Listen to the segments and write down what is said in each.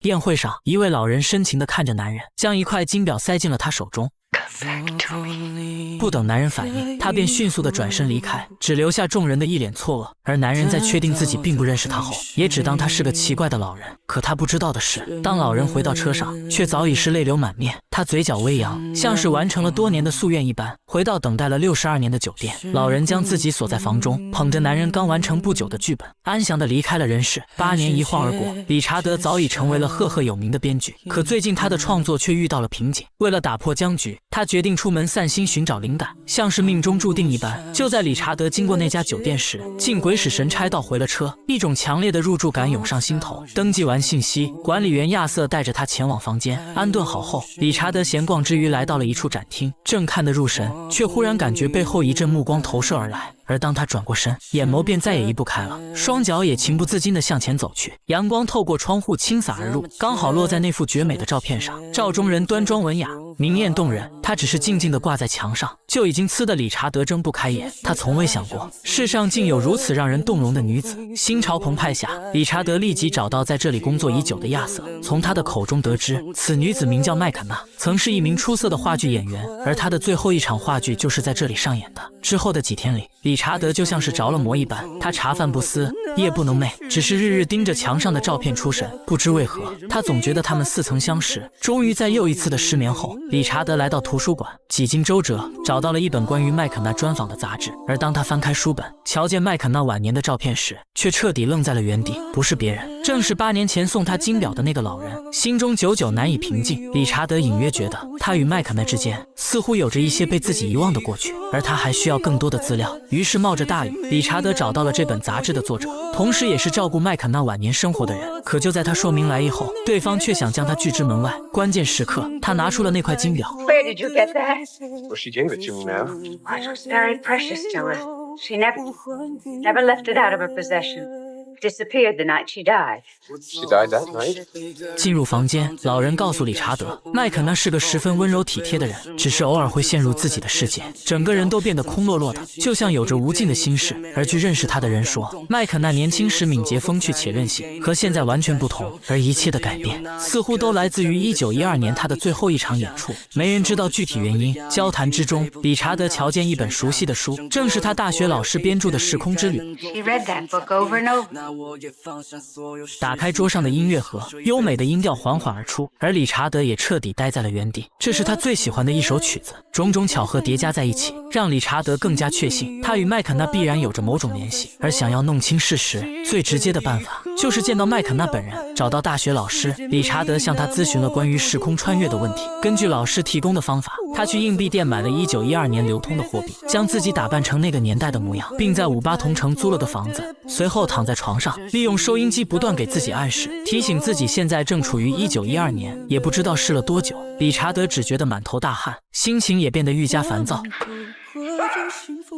宴会上，一位老人深情地看着男人，将一块金表塞进了他手中。不等男人反应，他便迅速地转身离开，只留下众人的一脸错愕。而男人在确定自己并不认识他后，也只当他是个奇怪的老人。可他不知道的是，当老人回到车上，却早已是泪流满面。他嘴角微扬，像是完成了多年的夙愿一般，回到等待了62年的酒店。老人将自己锁在房中，捧着男人刚完成不久的剧本，安详地离开了人世。8年一晃而过，理查德早已成为了赫赫有名的编剧。可最近他的创作却遇到了瓶颈。为了打破僵局，他决定出门散心寻找灵感，像是命中注定一般。就在理查德经过那家酒店时，竟鬼使神差倒回了车，一种强烈的入住感涌上心头。登记完信息，管理员亚瑟带着他前往房间安顿好后，理查德闲逛之余来到了一处展厅，正看得入神，却忽然感觉背后一阵目光投射而来。而当他转过身，眼眸便再也移不开了，双脚也情不自禁地向前走去。阳光透过窗户倾洒而入，刚好落在那幅绝美的照片上。照中人端庄文雅，明艳动人，他只是静静地挂在墙上，就已经刺得理查德睁不开眼。他从未想过，世上竟有如此让人动容的女子。心潮澎湃下，理查德立即找到在这里工作已久的亚瑟，从他的口中得知，此女子名叫麦肯纳，曾是一名出色的话剧演员，而她的最后一场话剧就是在这里上演的。之后的几天里，理查德就像是着了魔一般，他茶饭不思，夜不能寐，只是日日盯着墙上的照片出神。不知为何，他总觉得他们似曾相识。终于在又一次的失眠后，理查德来到图书馆，几经周折，找到了一本关于麦肯纳专访的杂志。而当他翻开书本，瞧见麦肯纳晚年的照片时，却彻底愣在了原地。不是别人，正是8年前送他金表的那个老人。心中久久难以平静，理查德隐约觉得，他与麦肯纳之间似乎有着一些被自己遗忘的过去，而他还需要更多的资料。于是冒着大雨，理查德找到了这本杂志的作者，同时也是照顾麦肯纳晚年生活的人。可就在他说明来意后，对方却想将他拒之门外。关键时刻，他拿出了那块金表。 Where did you get that? Well, she gave it to me, ma'am. It was very precious to her. She never left it out of her possession.Disappeared the night she died. She died that night? 进入房间，老人告诉理查德，麦肯纳是个十分温柔体贴的人，只是偶尔会陷入自己的世界，整个人都变得空落落的，就像有着无尽的心事。而据认识他的人说，麦肯纳年轻时敏捷风趣且任性，和现在完全不同。而一切的改变，似乎都来自于1912年他的最后一场演出。没人知道具体原因。交谈之中，理查德瞧见一本熟悉的书，正是他大学老师编著的《时空之旅》。 She read that book over and over.打开桌上的音乐盒，优美的音调缓缓而出，而理查德也彻底呆在了原地。这是他最喜欢的一首曲子，种种巧合叠加在一起，让理查德更加确信他与麦肯纳必然有着某种联系。而想要弄清事实，最直接的办法就是见到麦肯纳本人。找到大学老师，理查德向他咨询了关于时空穿越的问题。根据老师提供的方法，他去硬币店买了1912年流通的货币，将自己打扮成那个年代的模样，并在58同城租了个房子。随后躺在床上，利用收音机不断给自己暗示，提醒自己现在正处于1912年。也不知道试了多久，理查德只觉得满头大汗，心情也变得愈加烦躁。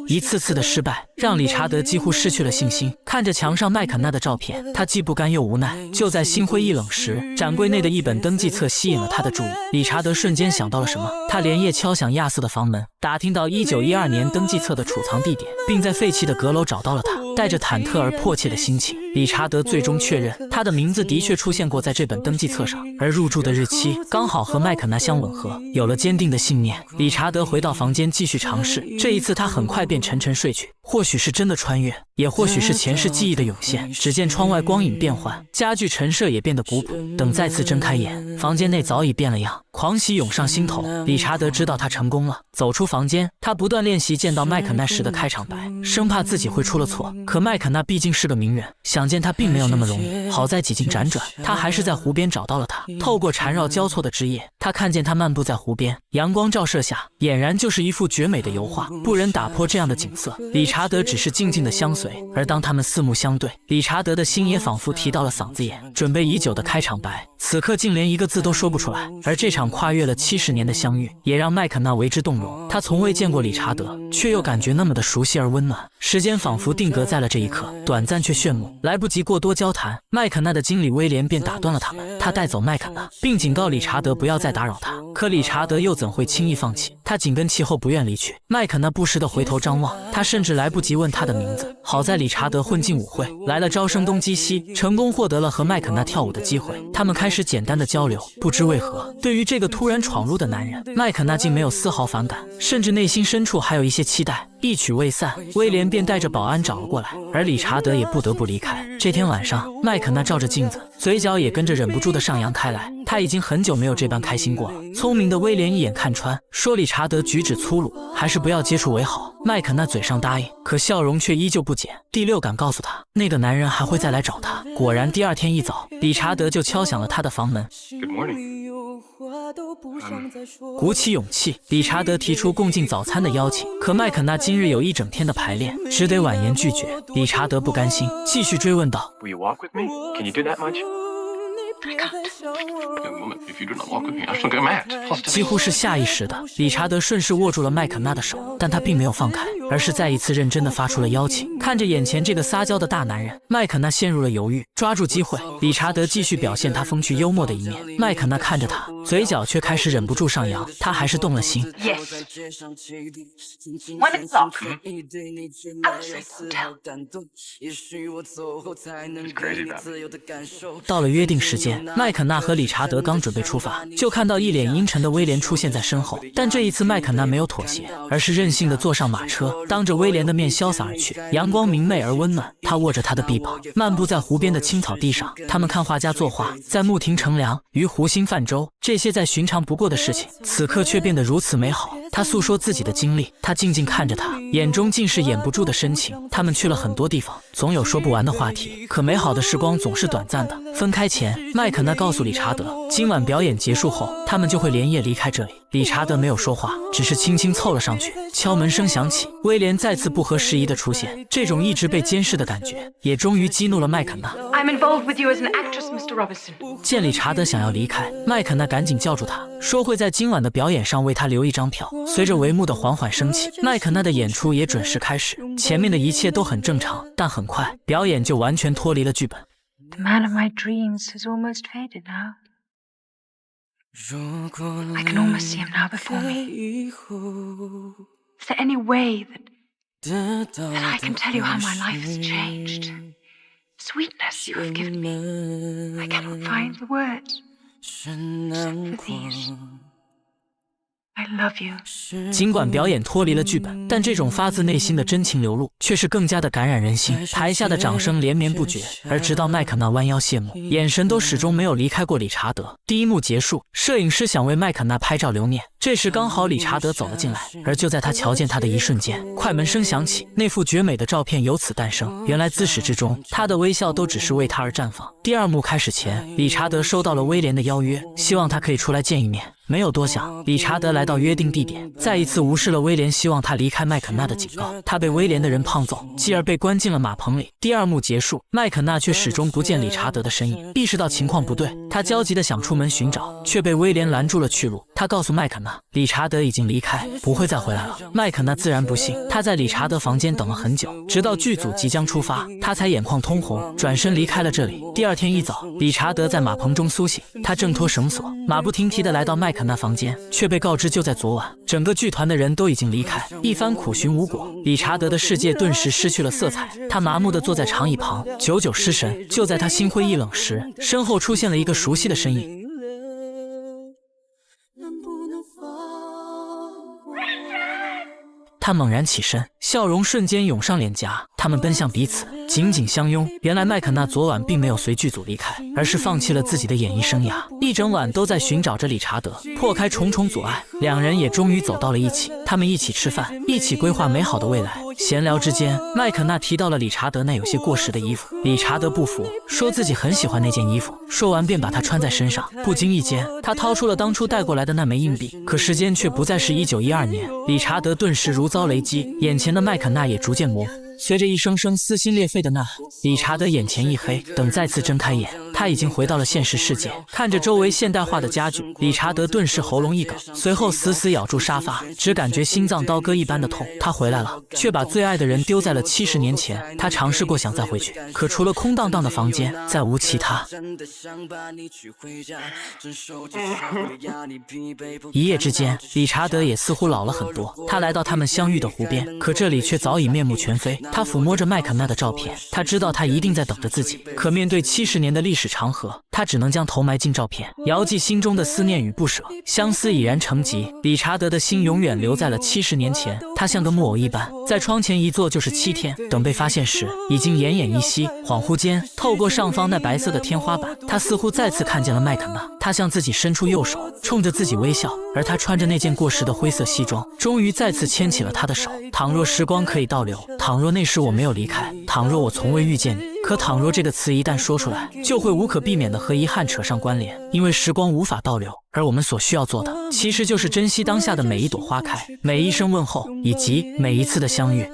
一次次的失败让理查德几乎失去了信心。看着墙上麦肯纳的照片，他既不甘又无奈。就在心灰意冷时，展柜内的一本登记册吸引了他的注意。理查德瞬间想到了什么，他连夜敲响亚瑟的房门，打听到1912年登记册的储藏地点，并在废弃的阁楼找到了他。带着忐忑而迫切的心情，理查德最终确认他的名字的确出现过在这本登记册上，而入住的日期刚好和麦肯纳相吻合。有了坚定的信念，理查德回到房间继续尝试。这一次他很快便沉沉睡去。或许是真的穿越，也或许是前世记忆的涌现。只见窗外光影变幻，家具陈设也变得古朴。等再次睁开眼，房间内早已变了样，狂喜涌上心头。理查德知道他成功了。走出房间，他不断练习见到麦肯纳时的开场白，生怕自己会出了错。可麦肯纳毕竟是个名人，想见他并没有那么容易。好在几经辗转，他还是在湖边找到了他。透过缠绕交错的枝叶，他看见他漫步在湖边，阳光照射下，俨然就是一幅绝美的油画，不忍打破这样的景色。理查德只是静静的相随，而当他们四目相对，理查德的心也仿佛提到了嗓子眼。准备已久的开场白，此刻竟连一个字都说不出来。而这场跨越了70年的相遇，也让麦肯纳为之动容。他从未见过理查德，却又感觉那么的熟悉而温暖。时间仿佛定格在了这一刻，短暂却炫目。来不及过多交谈，麦肯纳的经理威廉便打断了他们。他带走麦肯纳，并警告理查德不要再打扰他。可理查德又怎会轻易放弃？他紧跟其后，不愿离去。麦肯纳不时地回头张望，他甚至来不及问他的名字。好在理查德混进舞会，来了招生东击西，成功获得了和麦肯纳跳舞的机会。他们开始始简单的交流。不知为何，对于这个突然闯入的男人，麦肯纳竟没有丝毫反感，甚至内心深处还有一些期待。一曲未散，威廉便带着保安找了过来，而理查德也不得不离开。这天晚上，麦肯纳照着镜子，嘴角也跟着忍不住的上扬开来。他已经很久没有这般开心过了。聪明的威廉一眼看穿，说理查德举止粗鲁，还是不要接触为好。麦肯纳嘴上答应，可笑容却依旧不减。第六感告诉他，那个男人还会再来找他。果然，第二天一早，理查德就敲响了他的房门。 Good morning. 鼓起勇气，理查德提出共进早餐的邀请，可麦肯纳今日有一整天的排练，只得婉言拒绝。理查德不甘心，继续追问道 Will you walk with me? Can you do that much? I can't. Woman, if you do not walk with me, I shall go mad. 几乎是下意识的，理查德顺势握住了麦肯纳的手，但他并没有放开，而是再一次认真地发出了邀请。看着眼前这个撒娇的大男人，麦肯纳陷入了犹豫。抓住机会，理查德继续表现他风趣幽默的一面。麦肯纳看着他，嘴角却开始忍不住上扬，他还是动了心。Yes. 1 o'clock. Outside hotel. It's crazy that. 到了约定时间，麦肯纳和理查德刚准备出发，就看到一脸阴沉的威廉出现在身后。但这一次，麦肯纳没有妥协，而是任性地坐上马车，当着威廉的面潇洒而去。阳光明媚而温暖，他握着他的臂膀，漫步在湖边的青草地上。他们看画家作画，在木亭乘凉，于湖心泛舟，这些再寻常不过的事情，此刻却变得如此美好。他诉说自己的经历，他静静看着他，眼中尽是掩不住的深情。他们去了很多地方，总有说不完的话题，可美好的时光总是短暂的。分开前，麦肯纳告诉理查德，今晚表演结束后，他们就会连夜离开这里。理查德没有说话，只是轻轻凑了上去。敲门声响起，威廉再次不合时宜的出现，这种一直被监视的感觉，也终于激怒了麦肯纳。I'm involved with you as an actress, Mr. Robertson. 见理查德想要离开，麦肯纳赶紧叫住他，说会在今晚的表演上为他留一张票。随着帷幕的缓缓升起，麦肯纳的演出也准时开始。前面的一切都很正常，但很快表演就完全脱离了剧本。The man of my dreams has almost faded now. I can almost see him now before me. Is there any way that I can tell you how my life has changed? Sweetness you have given me. I cannot find the words. Except for these. I love you. 尽管表演脱离了剧本，但这种发自内心的真情流露却是更加的感染人心。台下的掌声连绵不绝，而直到麦肯纳弯腰谢幕，眼神都始终没有离开过理查德。第一幕结束，摄影师想为麦肯纳拍照留念，这时刚好理查德走了进来，而就在他瞧见他的一瞬间，快门声响起，那幅绝美的照片由此诞生。原来自始至终，他的微笑都只是为他而绽放。第二幕开始前，理查德收到了威廉的邀约，希望他可以出来见一面。没有多想，理查德来到约定地点，再一次无视了威廉希望他离开麦肯纳的警告。他被威廉的人胖揍，继而被关进了马棚里。第二幕结束，麦肯纳却始终不见理查德的身影。意识到情况不对，他焦急地想出门寻找，却被威廉拦住了去路。他告诉麦肯纳，理查德已经离开，不会再回来了。麦肯纳自然不信，他在理查德房间等了很久，直到剧组即将出发，他才眼眶通红，转身离开了这里。第二天一早，理查德在马棚中苏醒，他挣脱绳索，马不停蹄地来到麦肯纳房间，却被告知就在昨晚，整个剧团的人都已经离开。一番苦寻无果，理查德的世界顿时失去了色彩，他麻木地坐在长椅旁，久久失神。就在他心灰意冷时，身后出现了一个熟悉的身影。他猛然起身，笑容瞬间涌上脸颊，他们奔向彼此，紧紧相拥。原来麦肯纳昨晚并没有随剧组离开，而是放弃了自己的演艺生涯，一整晚都在寻找着理查德。破开重重阻碍，两人也终于走到了一起。他们一起吃饭，一起规划美好的未来。闲聊之间，麦肯纳提到了理查德那有些过时的衣服。理查德不服，说自己很喜欢那件衣服，说完便把它穿在身上。不经意间，他掏出了当初带过来的那枚硬币，可时间却不再是1912年。理查德顿时如遭雷击，眼前的麦肯纳也逐渐模糊。随着一声声撕心裂肺的呐喊，理查德眼前一黑，等再次睁开眼，他已经回到了现实世界。看着周围现代化的家具，理查德顿时喉咙一梗，随后死死咬住沙发，只感觉心脏刀割一般的痛。他回来了，却把最爱的人丢在了70年前。他尝试过想再回去，可除了空荡荡的房间，再无其他。一夜之间，理查德也似乎老了很多。他来到他们相遇的湖边，可这里却早已面目全非。他抚摸着麦肯纳的照片，他知道他一定在等着自己。可面对70年的历史长河，他只能将头埋进照片，遥寄心中的思念与不舍。相思已然成疾，理查德的心永远留在了70年前。他像个木偶一般，在窗前一坐就是7天。等被发现时，已经奄奄一息。恍惚间，透过上方那白色的天花板，他似乎再次看见了麦肯纳。他向自己伸出右手，冲着自己微笑，而他穿着那件过时的灰色西装，终于再次牵起了他的手。倘若时光可以倒流，倘若那时我没有离开，倘若我从未遇见你。可倘若这个词一旦说出来，就会无可避免地和遗憾扯上关联，因为时光无法倒流，而我们所需要做的，其实就是珍惜当下的每一朵花开，每一声问候，以及每一次的相遇。